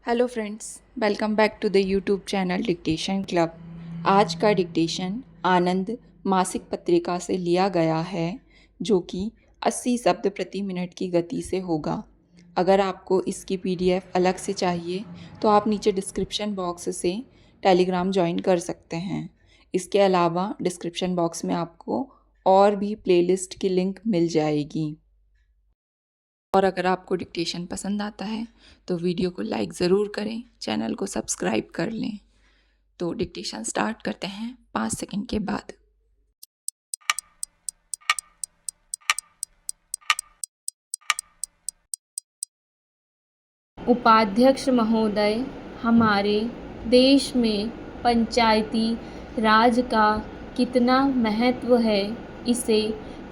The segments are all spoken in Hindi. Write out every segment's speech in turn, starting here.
Hello friends, welcome back to the YouTube channel dictation club. आज का डिक्टेशन आनंद मासिक पत्रिका से लिया गया है, जो कि 80 शब्द प्रति मिनट की गति से होगा। अगर आपको इसकी पीडीएफ अलग से चाहिए तो आप नीचे डिस्क्रिप्शन बॉक्स से टेलीग्राम ज्वाइन कर सकते हैं। इसके अलावा डिस्क्रिप्शन बॉक्स में आपको और भी प्लेलिस्ट की लिंक मिल जाएगी। और अगर आपको डिक्टेशन पसंद आता है तो वीडियो को लाइक ज़रूर करें, चैनल को सब्सक्राइब कर लें। तो डिक्टेशन स्टार्ट करते हैं 5 सेकंड के बाद। उपाध्यक्ष महोदय, हमारे देश में पंचायती राज का कितना महत्व है इसे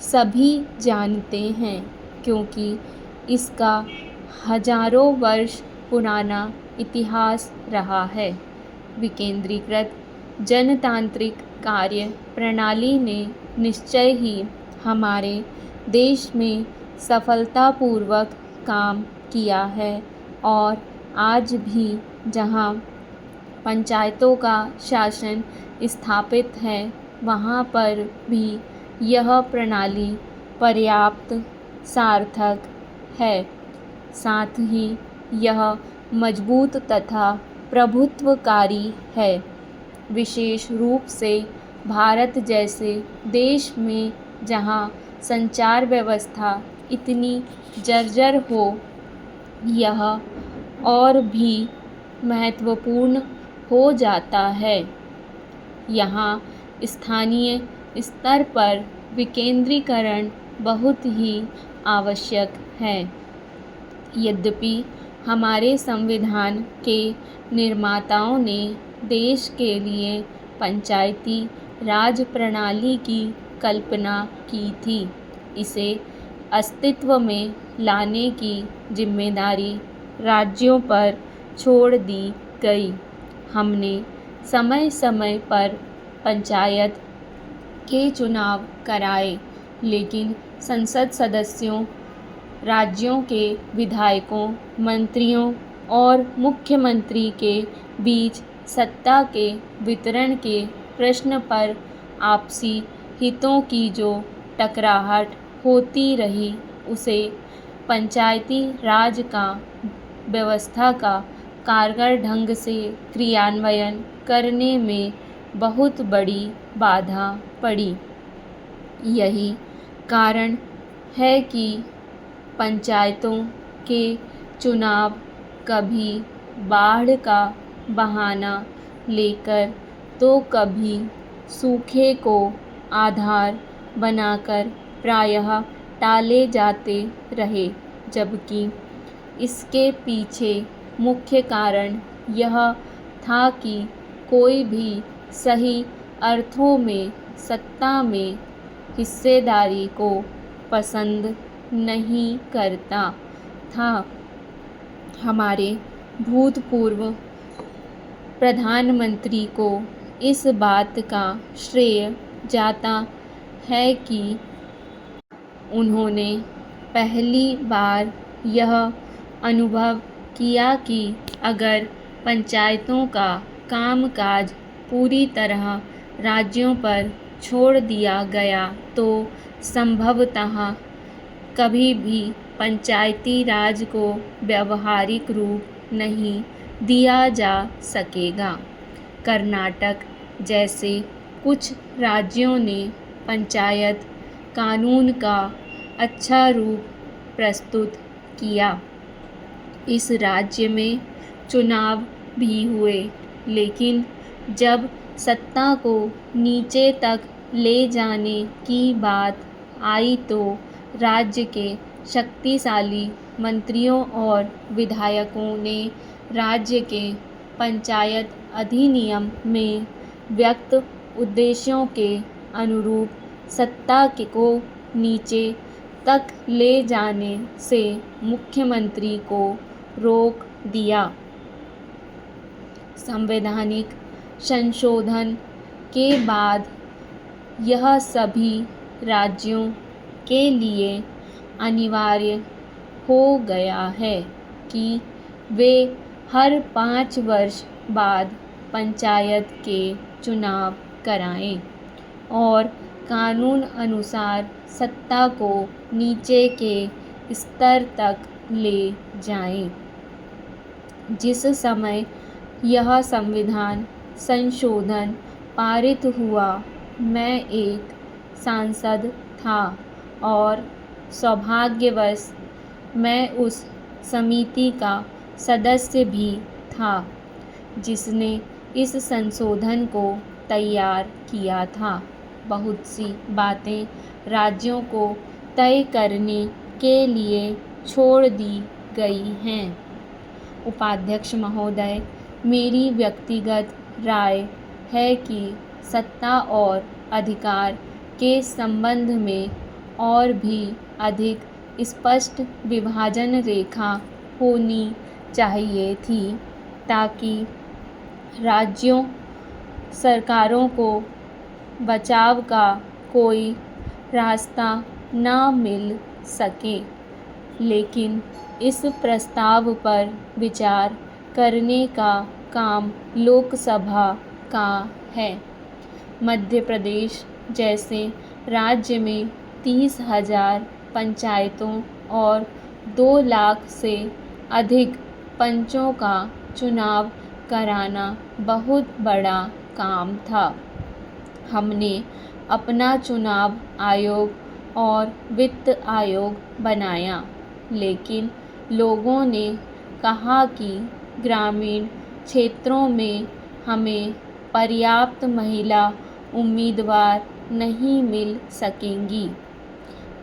सभी जानते हैं, क्योंकि इसका हजारों वर्ष पुराना इतिहास रहा है। विकेंद्रीकृत जनतांत्रिक कार्य प्रणाली ने निश्चय ही हमारे देश में सफलतापूर्वक काम किया है और आज भी जहां पंचायतों का शासन स्थापित है, वहां पर भी यह प्रणाली पर्याप्त सार्थक है। साथ ही यह मजबूत तथा प्रभुत्वकारी है। विशेष रूप से भारत जैसे देश में जहां संचार व्यवस्था इतनी जर्जर हो, यह और भी महत्वपूर्ण हो जाता है। यहाँ स्थानीय स्तर पर विकेंद्रीकरण बहुत ही आवश्यक है। यद्यपि हमारे संविधान के निर्माताओं ने देश के लिए पंचायती राज प्रणाली की कल्पना की थी, इसे अस्तित्व में लाने की जिम्मेदारी राज्यों पर छोड़ दी गई। हमने समय समय पर पंचायत के चुनाव कराए, लेकिन संसद सदस्यों, राज्यों के विधायकों, मंत्रियों और मुख्यमंत्री के बीच सत्ता के वितरण के प्रश्न पर आपसी हितों की जो टकराहट होती रही, उसे पंचायती राज का व्यवस्था का कारगर ढंग से क्रियान्वयन करने में बहुत बड़ी बाधा पड़ी। यही कारण है कि पंचायतों के चुनाव कभी बाढ़ का बहाना लेकर तो कभी सूखे को आधार बनाकर प्रायः टाले जाते रहे, जबकि इसके पीछे मुख्य कारण यह था कि कोई भी सही अर्थों में सत्ता में हिस्सेदारी को पसंद नहीं करता था। हमारे भूतपूर्व प्रधानमंत्री को इस बात का श्रेय जाता है कि उन्होंने पहली बार यह अनुभव किया कि अगर पंचायतों का कामकाज पूरी तरह राज्यों पर छोड़ दिया गया तो संभवतः कभी भी पंचायती राज को व्यावहारिक रूप नहीं दिया जा सकेगा। कर्नाटक जैसे कुछ राज्यों ने पंचायत कानून का अच्छा रूप प्रस्तुत किया। इस राज्य में चुनाव भी हुए, लेकिन जब सत्ता को नीचे तक ले जाने की बात आई तो राज्य के शक्तिशाली मंत्रियों और विधायकों ने राज्य के पंचायत अधिनियम में व्यक्त उद्देश्यों के अनुरूप सत्ता को नीचे तक ले जाने से मुख्यमंत्री को रोक दिया। संवैधानिक संशोधन के बाद यह सभी राज्यों के लिए अनिवार्य हो गया है कि वे हर 5 वर्ष बाद पंचायत के चुनाव कराएं और कानून अनुसार सत्ता को नीचे के स्तर तक ले जाएं। जिस समय यह संविधान संशोधन पारित हुआ, मैं एक सांसद था और सौभाग्यवश मैं उस समिति का सदस्य भी था जिसने इस संशोधन को तैयार किया था। बहुत सी बातें राज्यों को तय करने के लिए छोड़ दी गई हैं। उपाध्यक्ष महोदय, मेरी व्यक्तिगत राय है कि सत्ता और अधिकार के संबंध में और भी अधिक स्पष्ट विभाजन रेखा होनी चाहिए थी ताकि राज्यों सरकारों को बचाव का कोई रास्ता न मिल सके। लेकिन इस प्रस्ताव पर विचार करने का काम लोकसभा का है। मध्य प्रदेश जैसे राज्य में 30,000 पंचायतों और 2 लाख से अधिक पंचों का चुनाव कराना बहुत बड़ा काम था। हमने अपना चुनाव आयोग और वित्त आयोग बनाया, लेकिन लोगों ने कहा कि ग्रामीण क्षेत्रों में हमें पर्याप्त महिला उम्मीदवार नहीं मिल सकेंगी।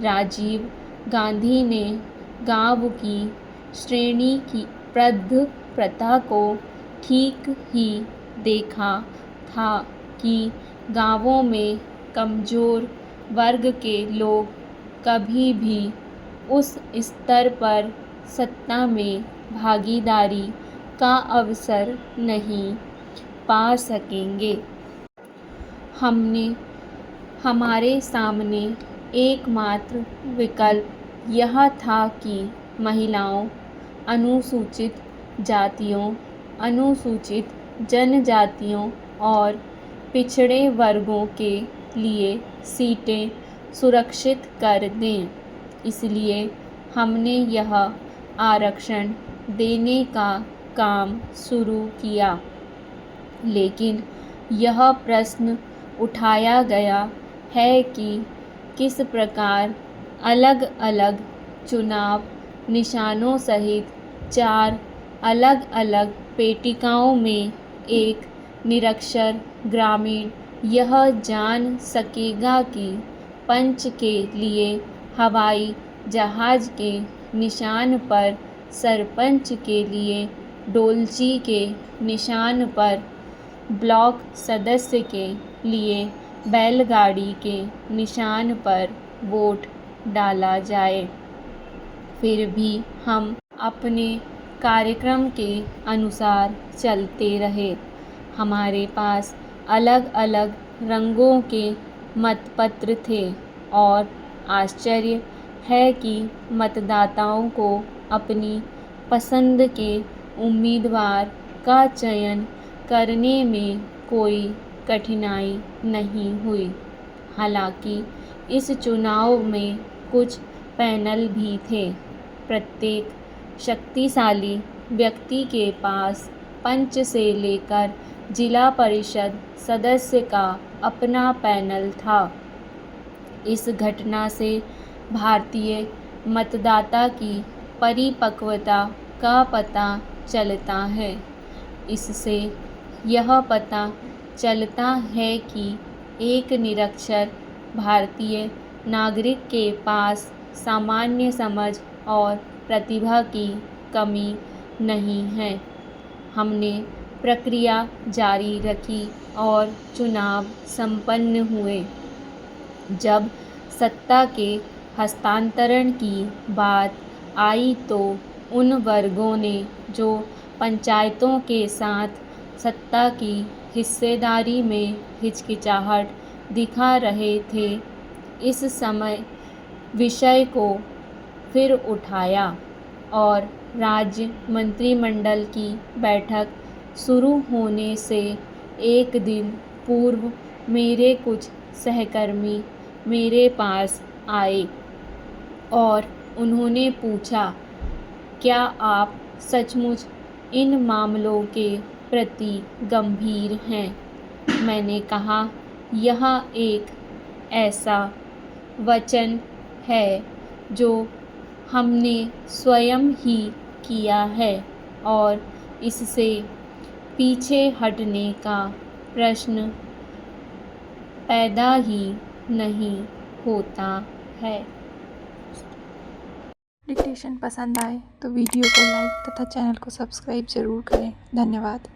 राजीव गांधी ने गांव की श्रेणी की प्रथा को ठीक ही देखा था कि गांवों में कमज़ोर वर्ग के लोग कभी भी उस स्तर पर सत्ता में भागीदारी का अवसर नहीं पा सकेंगे। हमारे सामने एकमात्र विकल्प यह था कि महिलाओं, अनुसूचित जातियों, अनुसूचित जनजातियों और पिछड़े वर्गों के लिए सीटें सुरक्षित कर दें। इसलिए हमने यह आरक्षण देने का काम शुरू किया। लेकिन यह प्रश्न उठाया गया है कि किस प्रकार अलग-अलग चुनाव निशानों सहित 4 अलग-अलग पेटिकाओं में एक निरक्षर ग्रामीण यह जान सकेगा कि पंच के लिए हवाई जहाज़ के निशान पर, सरपंच के लिए डोलची के निशान पर, ब्लॉक सदस्य के लिए बैलगाड़ी के निशान पर वोट डाला जाए। फिर भी हम अपने कार्यक्रम के अनुसार चलते रहे। हमारे पास अलग-अलग रंगों के मतपत्र थे और आश्चर्य है कि मतदाताओं को अपनी पसंद के उम्मीदवार का चयन करने में कोई कठिनाई नहीं हुई। हालांकि इस चुनाव में कुछ पैनल भी थे। प्रत्येक शक्तिशाली व्यक्ति के पास पंच से लेकर जिला परिषद सदस्य का अपना पैनल था। इस घटना से भारतीय मतदाता की परिपक्वता का पता चलता है। इससे यह पता चलता है कि एक निरक्षर भारतीय नागरिक के पास सामान्य समझ और प्रतिभा की कमी नहीं है। हमने प्रक्रिया जारी रखी और चुनाव संपन्न हुए। जब सत्ता के हस्तांतरण की बात आई तो उन वर्गों ने जो पंचायतों के साथ सत्ता की हिस्सेदारी में हिचकिचाहट दिखा रहे थे, इस समय विषय को फिर उठाया और राज्य मंत्रिमंडल की बैठक शुरू होने से एक दिन पूर्व मेरे कुछ सहकर्मी मेरे पास आए और उन्होंने पूछा, क्या आप सचमुच इन मामलों के प्रति गंभीर हैं? मैंने कहा, यह एक ऐसा वचन है जो हमने स्वयं ही किया है और इससे पीछे हटने का प्रश्न पैदा ही नहीं होता है। डिक्टेशन पसंद आए तो वीडियो को लाइक तथा चैनल को सब्सक्राइब ज़रूर करें। धन्यवाद।